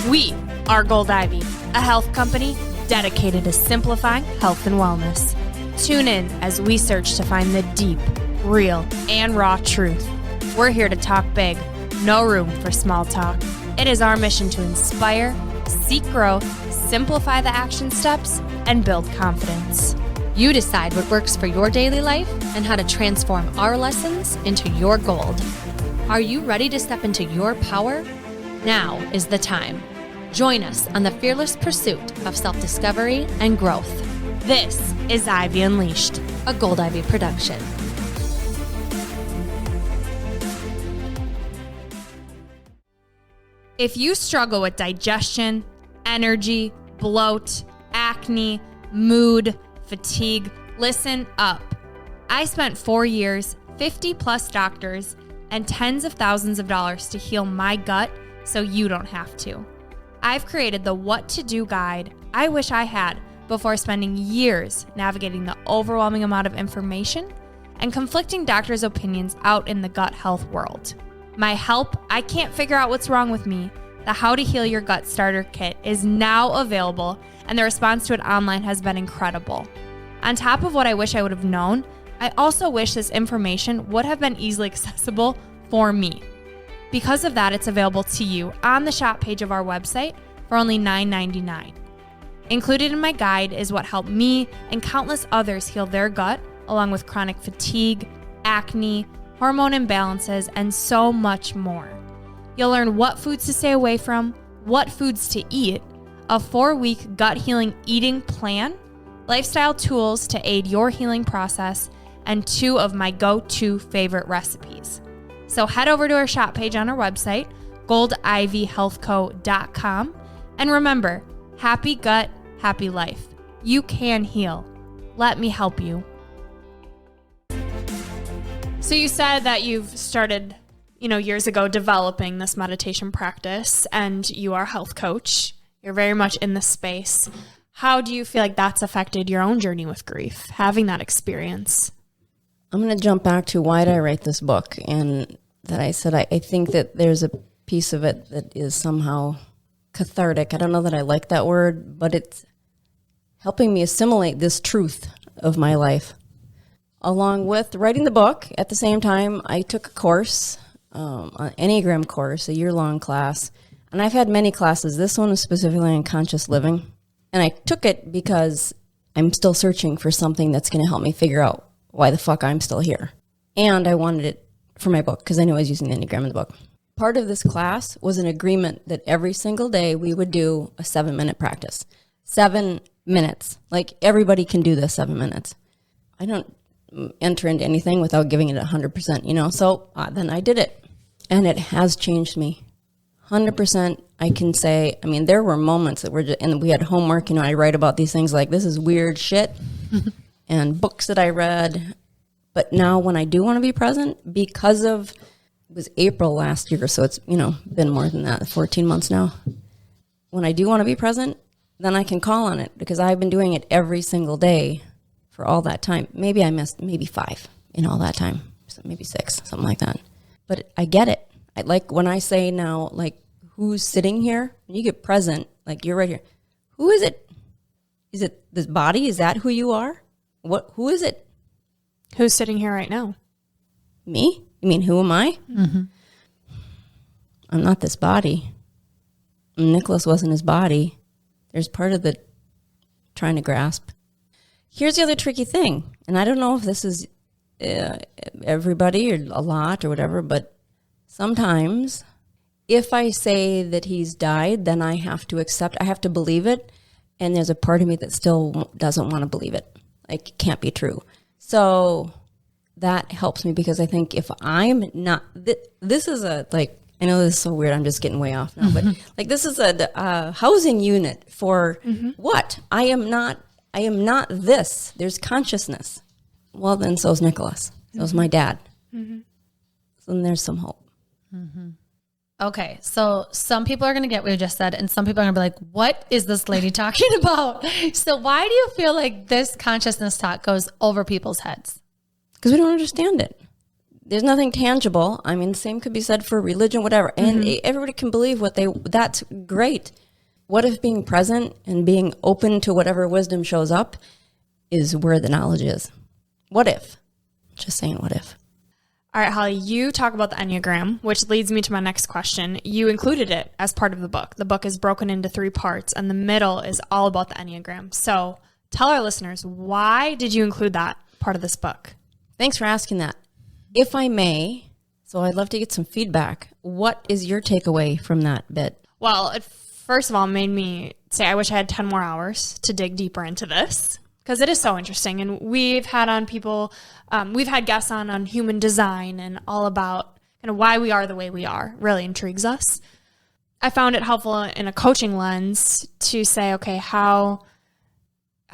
We are Gold Ivy, a health company dedicated to simplifying health and wellness. Tune in as we search to find the deep, real, and raw truth. We're here to talk big, no room for small talk. It is our mission to inspire, seek growth, simplify the action steps, and build confidence. You decide what works for your daily life and how to transform our lessons into your gold. Are you ready to step into your power? Now is the time. Join us on the fearless pursuit of self-discovery and growth. This is Ivy Unleashed, a Gold Ivy production. If you struggle with digestion, energy, bloat, acne, mood, fatigue, listen up. I spent 4 years, 50 plus doctors, and tens of thousands of dollars to heal my gut so you don't have to. I've created the what to do guide I wish I had before spending years navigating the overwhelming amount of information and conflicting doctors' opinions out in the gut health world. My help, I can't figure out what's wrong with me, the How to Heal Your Gut Starter Kit is now available, and the response to it online has been incredible. On top of what I wish I would have known, I also wish this information would have been easily accessible for me. Because of that, it's available to you on the shop page of our website for only $9.99. Included in my guide is what helped me and countless others heal their gut, along with chronic fatigue, acne, hormone imbalances, and so much more. You'll learn what foods to stay away from, what foods to eat, a 4-week gut healing eating plan, lifestyle tools to aid your healing process, and 2 of my go-to favorite recipes. So head over to our shop page on our website, goldivyhealthco.com, and remember, happy gut, happy life. You can heal. Let me help you. So you said that you've started, years ago developing this meditation practice, and you are a health coach. You're very much in this space. How do you feel like that's affected your own journey with grief, having that experience? I'm going to jump back to why did I write this book, and that I said I think that there's a piece of it that is somehow cathartic. I don't know that I like that word, but it's helping me assimilate this truth of my life. Along with writing the book, at the same time, I took a course, an Enneagram course, a year-long class, and I've had many classes. This one was specifically on conscious living, and I took it because I'm still searching for something that's going to help me figure out why the fuck I'm still here. And I wanted it for my book because I knew I was using the Enneagram in the book. Part of this class was an agreement that every single day we would do a 7-minute practice. 7 minutes. Like, everybody can do this 7 minutes. I don't enter into anything without giving it 100%, So then I did it. And it has changed me. 100%. I can say, there were moments that were just, and we had homework, I write about these things like, this is weird shit. And books that I read. But now when I do want to be present, because of, it was April last year, so it's, been more than that, 14 months now. When I do want to be present, then I can call on it because I've been doing it every single day for all that time. Maybe I missed 5 in all that time, so maybe 6, something like that. But I get it. I like when I say now, like, who's sitting here? When you get present, like you're right here. Who is it? Is it this body? Is that who you are? Who is it? Who's sitting here right now? Me? You mean, who am I? Mm-hmm. I'm not this body. Nicholas wasn't his body. There's part of the trying to grasp. Here's the other tricky thing, and I don't know if this is everybody or a lot or whatever, but sometimes if I say that he's died, then I have to believe it, and there's a part of me that still doesn't want to believe it. Like, it can't be true. So that helps me because I think if I'm not, this is I know this is so weird, I'm just getting way off now, but like this is a housing unit for what? I am not this. There's consciousness. Well, then so's Nicholas. So's my dad. So then there's some hope. Okay, so some people are going to get what you just said, and some people are going to be like, what is this lady talking about? So why do you feel like this consciousness talk goes over people's heads? Because we don't understand it. There's nothing tangible. I mean, the same could be said for religion, whatever. And everybody can believe that's great. What if being present and being open to whatever wisdom shows up is where the knowledge is? What if? Just saying, what if? All right, Holly, you talk about the Enneagram, which leads me to my next question. You included it as part of the book. The book is broken into 3 parts, and the middle is all about the Enneagram. So tell our listeners, why did you include that part of this book? Thanks for asking that. If I may, so I'd love to get some feedback. What is your takeaway from that bit? Well, it first of all made me say I wish I had 10 more hours to dig deeper into this, because it is so interesting. And we've had on people, we've had guests on human design and all about kind of why we are the way we are. Really intrigues us. I found it helpful in a coaching lens to say, okay, how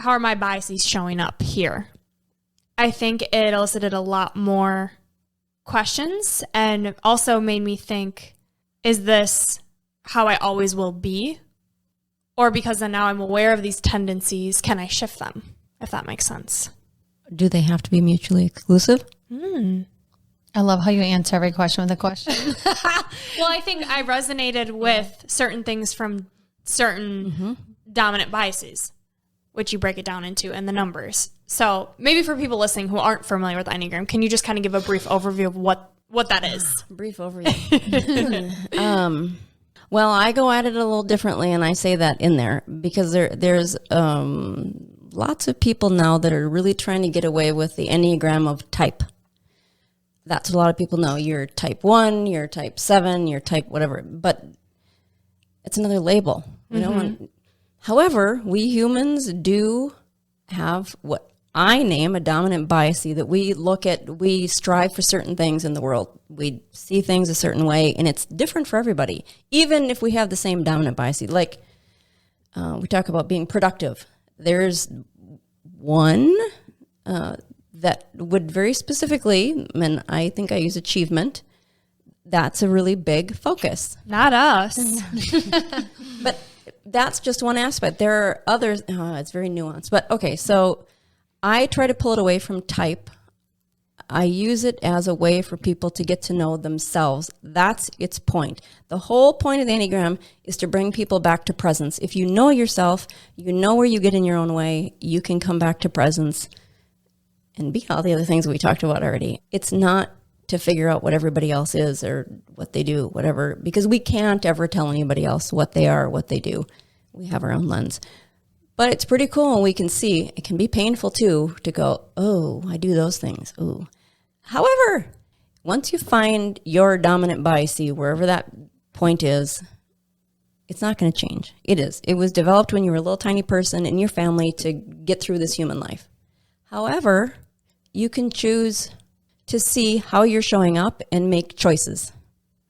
are my biases showing up here? I think it elicited a lot more questions and also made me think, is this how I always will be? Or because then now I'm aware of these tendencies, can I shift them? If that makes sense. Do they have to be mutually exclusive? I love how you answer every question with a question. Well, I think I resonated with certain things from certain dominant biases, which you break it down into, and the numbers. So maybe for people listening who aren't familiar with Enneagram, can you just kind of give a brief overview of what that is? Brief overview. Well, I go at it a little differently, and I say that in there because there's lots of people now that are really trying to get away with the Enneagram of type. That's what a lot of people know. You're type 1, you're type 7, you're type whatever. But it's another label. We don't want. However, we humans do have what I name a dominant bias that we look at. We strive for certain things in the world. We see things a certain way, and it's different for everybody. Even if we have the same dominant bias, like we talk about being productive. There's one that would very specifically, and I think I use achievement. That's a really big focus. Not us. But that's just one aspect. There are others. It's very nuanced. But okay, so I try to pull it away from type. I use it as a way for people to get to know themselves. That's its point. The whole point of the Enneagram is to bring people back to presence. If you know yourself, you know where you get in your own way, you can come back to presence and be all the other things we talked about already. It's not to figure out what everybody else is or what they do, whatever, because we can't ever tell anybody else what they are, what they do. We have our own lens. But it's pretty cool, and we can see. It can be painful, too, to go, oh, I do those things. Ooh. However, once you find your dominant bias, wherever that point is, it's not going to change. It is. It was developed when you were a little tiny person in your family to get through this human life. However, you can choose to see how you're showing up and make choices.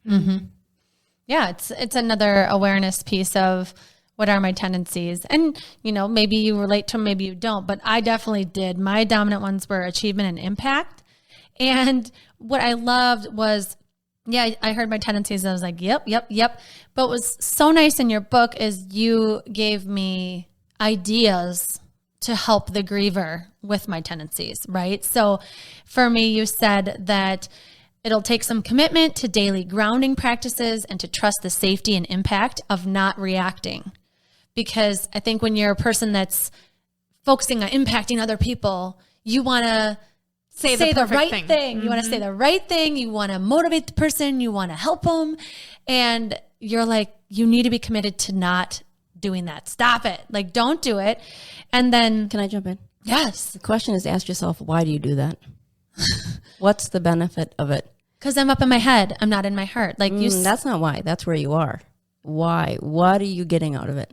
Yeah, it's another awareness piece of what are my tendencies. And, maybe you relate to them, maybe you don't, but I definitely did. My dominant ones were achievement and impact. And what I loved was, I heard my tendencies and I was like, yep. But what was so nice in your book is you gave me ideas to help the griever with my tendencies, right? So for me, you said that it'll take some commitment to daily grounding practices and to trust the safety and impact of not reacting. Because I think when you're a person that's focusing on impacting other people, you want to say the right thing. You want to say the right thing. You want to motivate the person. You want to help them. And you're like, you need to be committed to not doing that. Stop it. Like, don't do it. And then... Can I jump in? Yes. The question is, ask yourself, why do you do that? What's the benefit of it? Because I'm up in my head. I'm not in my heart. Like that's not why. That's where you are. Why? What are you getting out of it?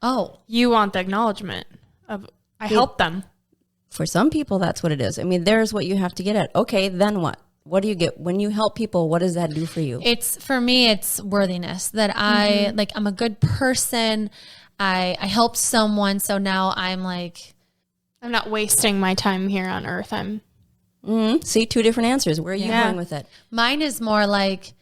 Oh. You want the acknowledgement of, I helped them. For some people, that's what it is. I mean, there's what you have to get at. Okay, then what? What do you get? When you help people, what does that do for you? For me, it's worthiness. That I'm a good person. I helped someone. So now I'm like... I'm not wasting my time here on earth. See, 2 different answers. Where are you going with it? Mine is more like,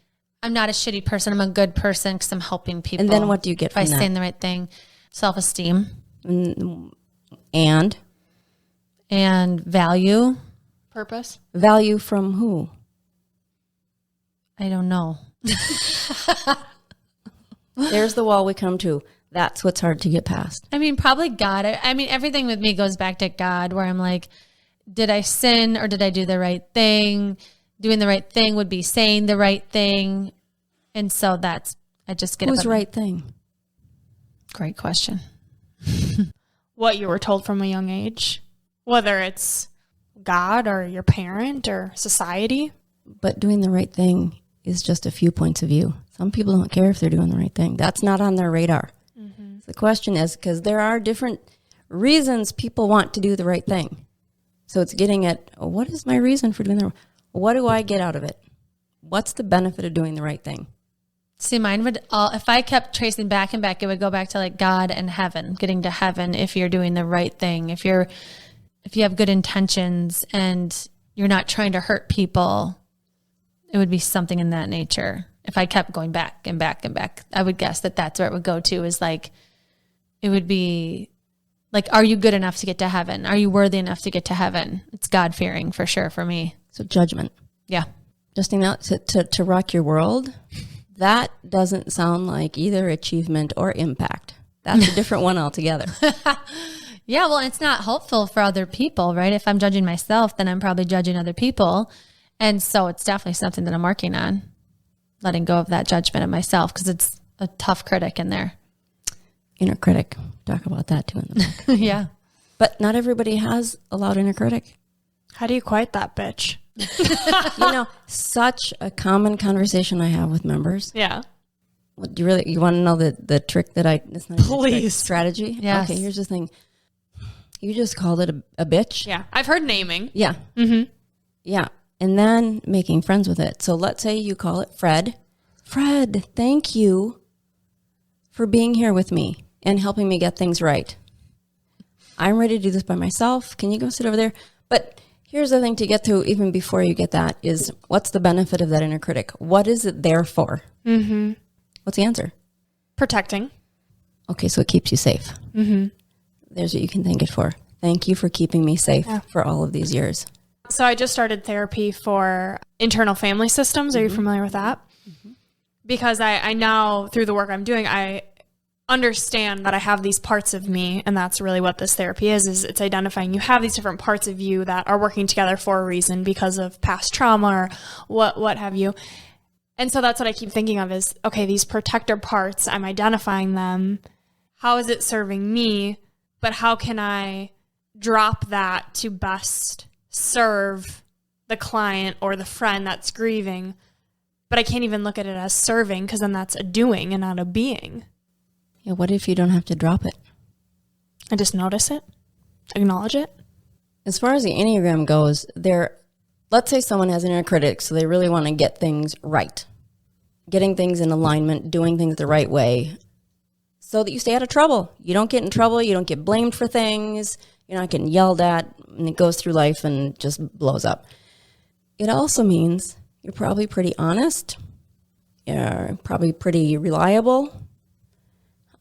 I'm not a shitty person. I'm a good person because I'm helping people. And then what do you get from that? By saying the right thing. Self-esteem. And value. Purpose. Value from who? I don't know. There's the wall we come to. That's what's hard to get past. I mean, probably God. I mean, everything with me goes back to God, where I'm like, did I sin or did I do the right thing? Doing the right thing would be saying the right thing. And so I just get it. Who's right thing? Great question. What you were told from a young age, whether it's God or your parent or society. But doing the right thing is just a few points of view. Some people don't care if they're doing the right thing. That's not on their radar. Mm-hmm. So the question is, because there are different reasons people want to do the right thing. So it's getting at, what is my reason for doing the right thing? What do I get out of it? What's the benefit of doing the right thing? See, mine would if I kept tracing back and back, it would go back to like God and heaven, getting to heaven if you're doing the right thing, if you have good intentions and you're not trying to hurt people, it would be something in that nature. If I kept going back and back and back, I would guess that that's where it would go to, is like, it would be like, are you good enough to get to heaven? Are you worthy enough to get to heaven? It's God-fearing for sure for me. So judgment. Yeah. Justin, out to rock your world, that doesn't sound like either achievement or impact. That's a different one altogether. Yeah, well, it's not hopeful for other people, right? If I'm judging myself, then I'm probably judging other people. And so it's definitely something that I'm working on, letting go of that judgment of myself, because it's a tough critic in there. Inner critic. Talk about that too in the book. Yeah. But not everybody has a loud inner critic. How do you quiet that bitch? Such a common conversation I have with members. Yeah. What, do you want to know the trick that it's not Please. a trick, strategy? Yes. Okay, here's the thing. You just called it a bitch. Yeah. I've heard naming. Yeah. Mm-hmm. Yeah. And then making friends with it. So let's say you call it Fred. Fred, thank you for being here with me and helping me get things right. I'm ready to do this by myself. Can you go sit over there? But here's the thing to get to even before you get that is, what's the benefit of that inner critic? What is it there for? Mm-hmm. What's the answer? Protecting. Okay, so it keeps you safe. Mm-hmm. There's what you can thank it for. Thank you for keeping me safe for all of these years. So I just started therapy for internal family systems. Are you familiar with that? Mm-hmm. Because I now, through the work I'm doing, I understand that I have these parts of me, and that's really what this therapy is it's identifying you have these different parts of you that are working together for a reason because of past trauma or what have you. And so that's what I keep thinking of is, okay, these protector parts, I'm identifying them. How is it serving me? But how can I drop that to best serve the client or the friend that's grieving? But I can't even look at it as serving, because then that's a doing and not a being. Yeah, what if you don't have to drop it? I just notice it, acknowledge it. As far as the Enneagram goes, let's say someone has an inner critic, so they really want to get things right. Getting things in alignment, doing things the right way, so that you stay out of trouble. You don't get in trouble, you don't get blamed for things, you're not getting yelled at, and it goes through life and just blows up. It also means you're probably pretty honest, you're probably pretty reliable.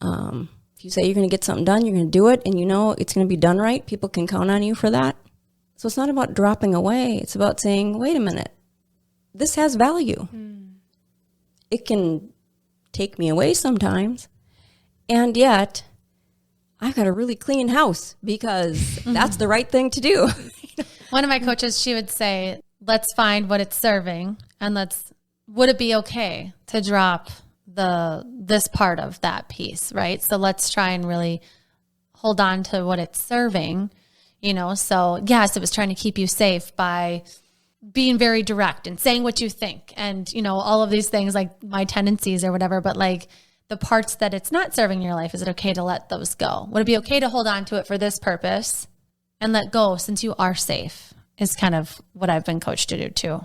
If you say you're going to get something done, you're going to do it, and you know it's going to be done right. People can count on you for that. So it's not about dropping away. It's about saying, wait a minute, this has value. It can take me away sometimes, and yet I've got a really clean house because that's the right thing to do. One of my coaches, she would say, let's find what it's serving, and would it be okay to drop this part of that piece, right? So let's try and really hold on to what it's serving, so yes, it was trying to keep you safe by being very direct and saying what you think and, all of these things like my tendencies or whatever, but like the parts that it's not serving in your life, is it okay to let those go? Would it be okay to hold on to it for this purpose and let go since you are safe, is kind of what I've been coached to do too.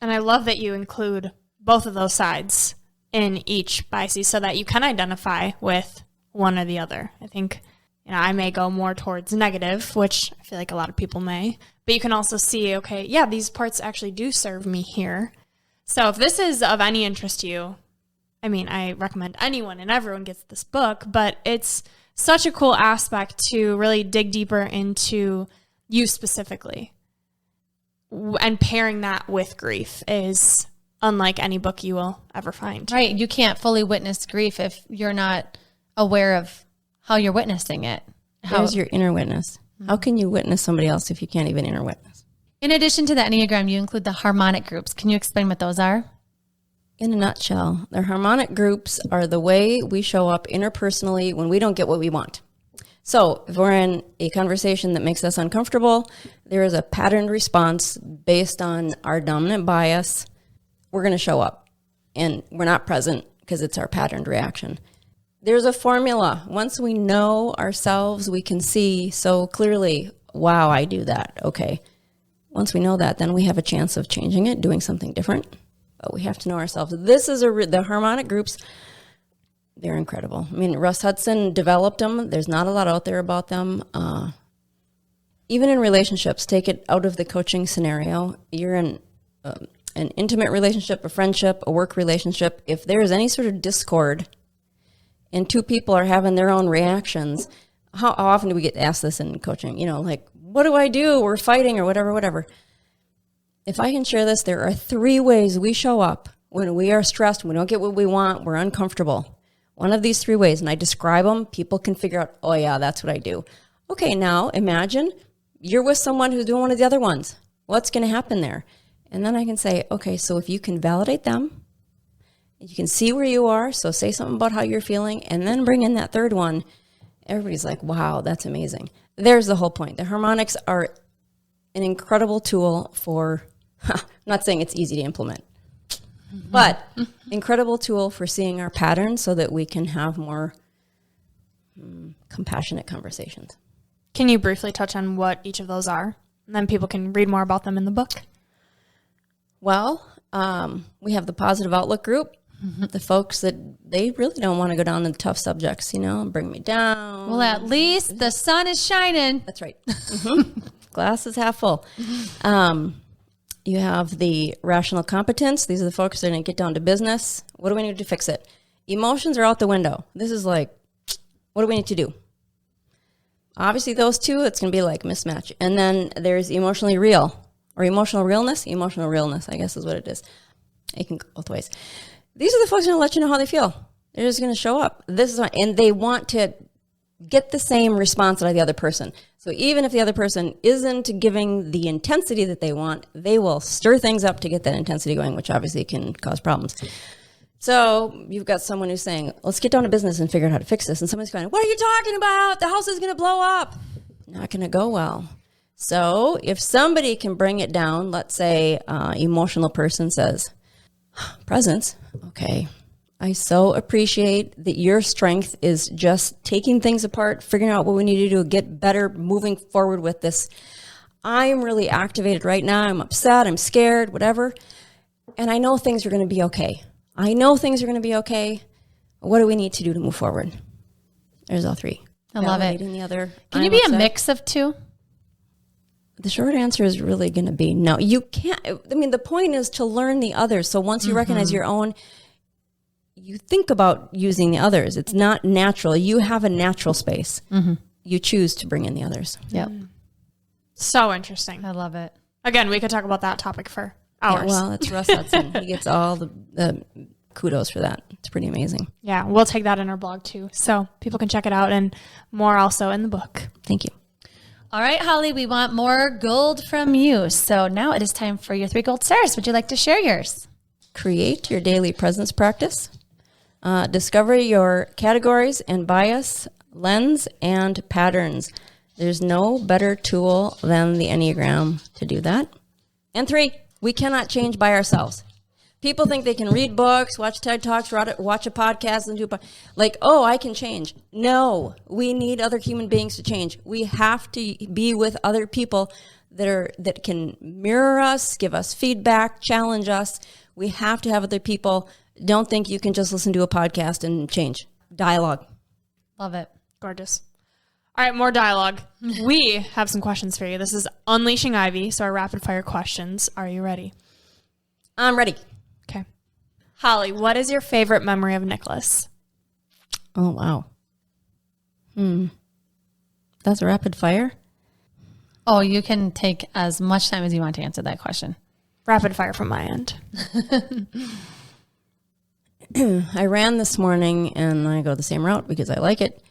And I love that you include both of those sides in each biases so that you can identify with one or the other. I think, I may go more towards negative, which I feel like a lot of people may, but you can also see, okay, yeah, these parts actually do serve me here. So if this is of any interest to you, I recommend anyone and everyone gets this book, but it's such a cool aspect to really dig deeper into you specifically. And pairing that with grief is unlike any book you will ever find. Right. You can't fully witness grief if you're not aware of how you're witnessing it. How's your inner witness? How can you witness somebody else if you can't even inner witness? In addition to the Enneagram, you include the harmonic groups. Can you explain what those are? In a nutshell, the harmonic groups are the way we show up interpersonally when we don't get what we want. So if we're in a conversation that makes us uncomfortable, there is a patterned response based on our dominant bias. We're going to show up, and we're not present because it's our patterned reaction. There's a formula. Once we know ourselves, we can see so clearly, wow, I do that. Okay. Once we know that, then we have a chance of changing it, doing something different. But we have to know ourselves. This is the harmonic groups. They're incredible. I mean, Russ Hudson developed them. There's not a lot out there about them. Even in relationships, take it out of the coaching scenario. You're in an intimate relationship, a friendship, a work relationship. If there is any sort of discord and two people are having their own reactions, how often do we get asked this in coaching? You know, like, what do I do? We're fighting or whatever. If I can share this, there are 3 ways we show up when we are stressed, we don't get what we want, we're uncomfortable. One of these 3 ways, and I describe them, people can figure out, oh yeah, that's what I do. Okay, now imagine you're with someone who's doing one of the other ones. What's going to happen there? And then I can say, okay, so if you can validate them, you can see where you are, so say something about how you're feeling, and then bring in that 3rd one. Everybody's like, wow, that's amazing. There's the whole point. The harmonics are an incredible tool for, I'm not saying it's easy to implement, but incredible tool for seeing our patterns so that we can have more compassionate conversations. Can you briefly touch on what each of those are? And then people can read more about them in the book. Well, we have the positive outlook group. The folks that they really don't want to go down to the tough subjects, you know, bring me down. Well, at least the sun is shining. That's right. Glass is half full. You have the rational competence. These are the folks that are going to get down to business. What do we need to fix it? Emotions are out the window. This is like, what do we need to do? Obviously, those 2, it's going to be like mismatch. And then there's emotionally real or emotional realness. Emotional realness, I guess, is what it is. It can go both ways. These are the folks who are going to let you know how they feel. They're just going to show up. And they want to get the same response out of the other person. So even if the other person isn't giving the intensity that they want, they will stir things up to get that intensity going, which obviously can cause problems. So you've got someone who's saying, let's get down to business and figure out how to fix this. And someone's going, what are you talking about? The house is going to blow up. Not going to go well. So if somebody can bring it down, let's say emotional person says, presence, okay. I so appreciate that your strength is just taking things apart, figuring out what we need to do to get better, moving forward with this. I'm really activated right now. I'm upset. I'm scared, whatever. And I know things are going to be okay. What do we need to do to move forward? There's all 3. I love it. The other, can you be upset. A mix of 2? The short answer is really going to be no. You can't. I mean, the point is to learn the others. So once you recognize your own, you think about using the others. It's not natural. You have a natural space. You choose to bring in the others. Yep. So interesting. I love it. Again, we could talk about that topic for hours. Yeah, well, it's Russ Hudson. He gets all the kudos for that. It's pretty amazing. Yeah, we'll take that in our blog too. So people can check it out and more also in the book. Thank you. All right, Holly, we want more gold from you. So now it is time for your 3 gold stars. Would you like to share yours? Create your daily presence practice. Discover your categories and bias, lens, and patterns. There's no better tool than the Enneagram to do that. And 3, we cannot change by ourselves. People think they can read books, watch TED Talks, watch a podcast, and I can change. No, we need other human beings to change. We have to be with other people that can mirror us, give us feedback, challenge us. We have to have other people. Don't think you can just listen to a podcast and change. Dialogue. Love it. Gorgeous. All right, more dialogue. We have some questions for you. This is Unleashing Ivy, so our rapid fire questions. Are you ready? I'm ready. Okay. Holly, what is your favorite memory of Nicholas? Oh, wow. That's a rapid fire? Oh, you can take as much time as you want to answer that question. Rapid fire from my end. I ran this morning, and I go the same route because I like it.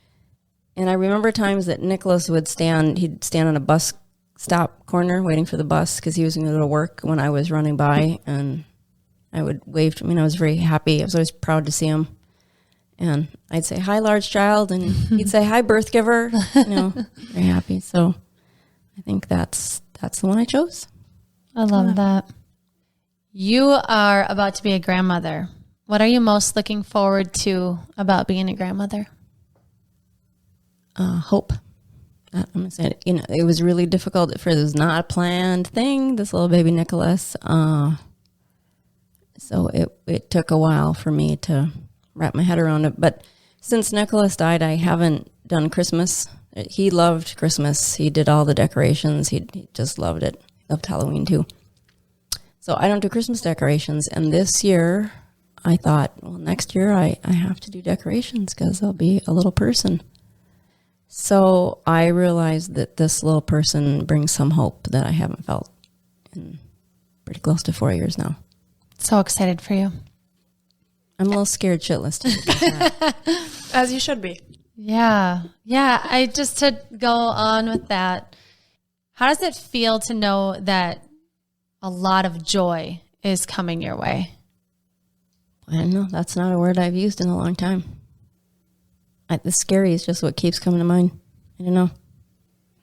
And I remember times that Nicholas he'd stand on a bus stop corner waiting for the bus because he was going to go to work when I was running by, and I would wave to him. I was very happy. I was always proud to see him. And I'd say, "Hi, large child," and he'd say, "Hi, birth giver." Very happy. So I think that's the one I chose. I love that. You are about to be a grandmother. What are you most looking forward to about being a grandmother? Hope. I'm gonna say it. It was really difficult for this not a planned thing. This little baby Nicholas. So it took a while for me to wrap my head around it. But since Nicholas died, I haven't done Christmas. He loved Christmas. He did all the decorations. He just loved it. He loved Halloween too. So I don't do Christmas decorations. And this year, I thought, well, next year I have to do decorations because I'll be a little person. So I realized that this little person brings some hope that I haven't felt in pretty close to 4 years now. So excited for you. I'm a little scared shitless too. As you should be. Yeah. I just to go on with that. How does it feel to know that a lot of joy is coming your way? I don't know. That's not a word I've used in a long time. The scary is just what keeps coming to mind. I don't know.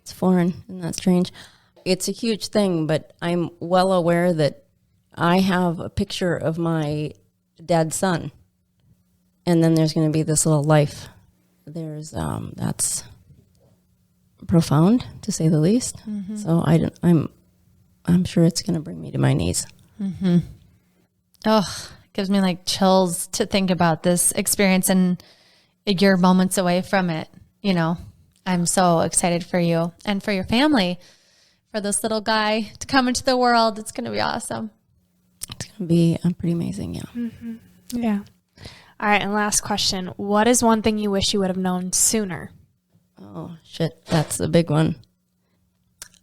It's foreign. Isn't that strange? It's a huge thing, but I'm well aware that I have a picture of my dad's son. And then there's going to be this little life. There's, that's profound, to say the least. Mm-hmm. So I'm sure it's going to bring me to my knees. Mm-hmm. Oh, it gives me like chills to think about this experience, and you're moments away from it. I'm so excited for you and for your family, for this little guy to come into the world. It's going to be awesome. It's going to be pretty amazing. Yeah. Mm-hmm. Yeah. All right. And last question. What is one thing you wish you would have known sooner? Oh, shit. That's a big one.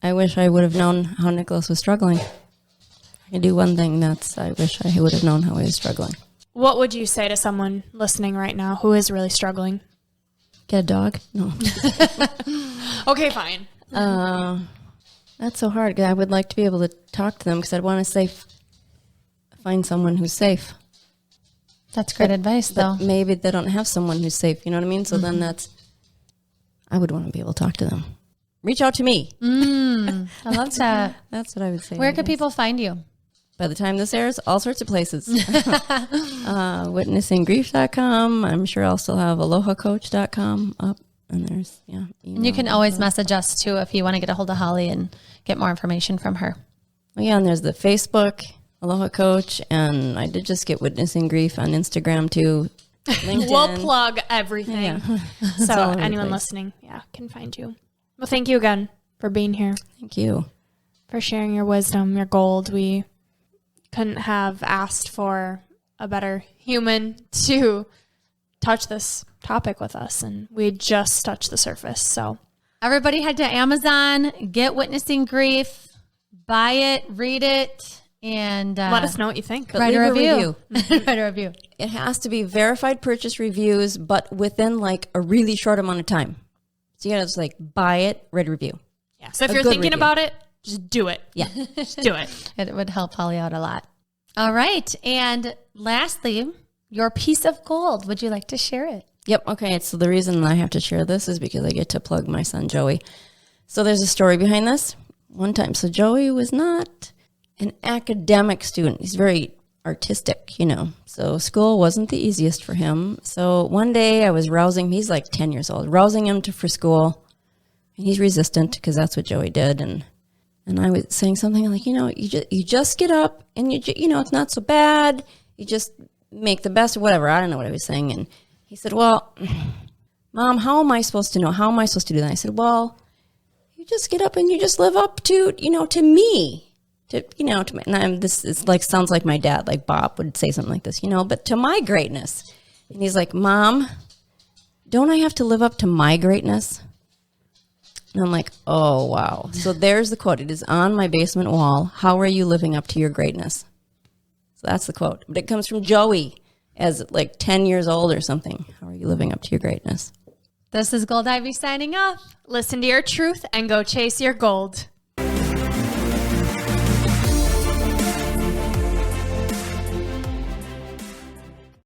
I wish I would have known how Nicholas was struggling. I can do one thing. I wish I would have known how he was struggling. What would you say to someone listening right now who is really struggling? Get a dog? No. Okay, fine. That's so hard. I would like to be able to talk to them because I'd want to find someone who's safe. That's great advice, though. Maybe they don't have someone who's safe. You know what I mean? So then I would want to be able to talk to them. Reach out to me. I love that. That's what I would say. Where can people find you? By the time this airs, all sorts of places. Witnessinggrief.com. I'm sure I'll still have alohacoach.com up. And there's, email. And you can always message us, too, if you want to get a hold of Holly and get more information from her. Oh, yeah, and there's the Facebook, Aloha Coach, and I did just get Witnessing Grief on Instagram, too. LinkedIn. We'll plug everything. Yeah. So anyone listening, can find you. Well, thank you again for being here. Thank you. For sharing your wisdom, your gold. We couldn't have asked for a better human to touch this topic with us, and we just touched the surface. So everybody head to Amazon, get Witnessing Grief, buy it, read it, and let us know what you think. Write a review. Write a review. It has to be verified purchase reviews, but within like a really short amount of time. So you gotta just buy it, write a review. Yeah. So if you're thinking about it, just do it. Yeah. Just do it. It would help Holly out a lot. All right. And lastly, your piece of gold. Would you like to share it? Yep. Okay. So the reason I have to share this is because I get to plug my son, Joey. So there's a story behind this. One time. So Joey was not an academic student. He's very artistic, So school wasn't the easiest for him. So one day I was rousing, he's like 10 years old, rousing him for school. And he's resistant because that's what Joey did. And I was saying something like, you just get up and it's not so bad. You just make the best of whatever. I don't know what I was saying. And he said, well, Mom, how am I supposed to know? How am I supposed to do that? I said, well, you just get up and you just live up to, to me. This is sounds like my dad, like Bob would say something like this, but to my greatness. And he's like, Mom, don't I have to live up to my greatness? And I'm like, oh, wow. So there's the quote. It is on my basement wall. How are you living up to your greatness? So that's the quote. But it comes from Joey as like 10 years old or something. How are you living up to your greatness? This is Gold Ivy signing off. Listen to your truth and go chase your gold.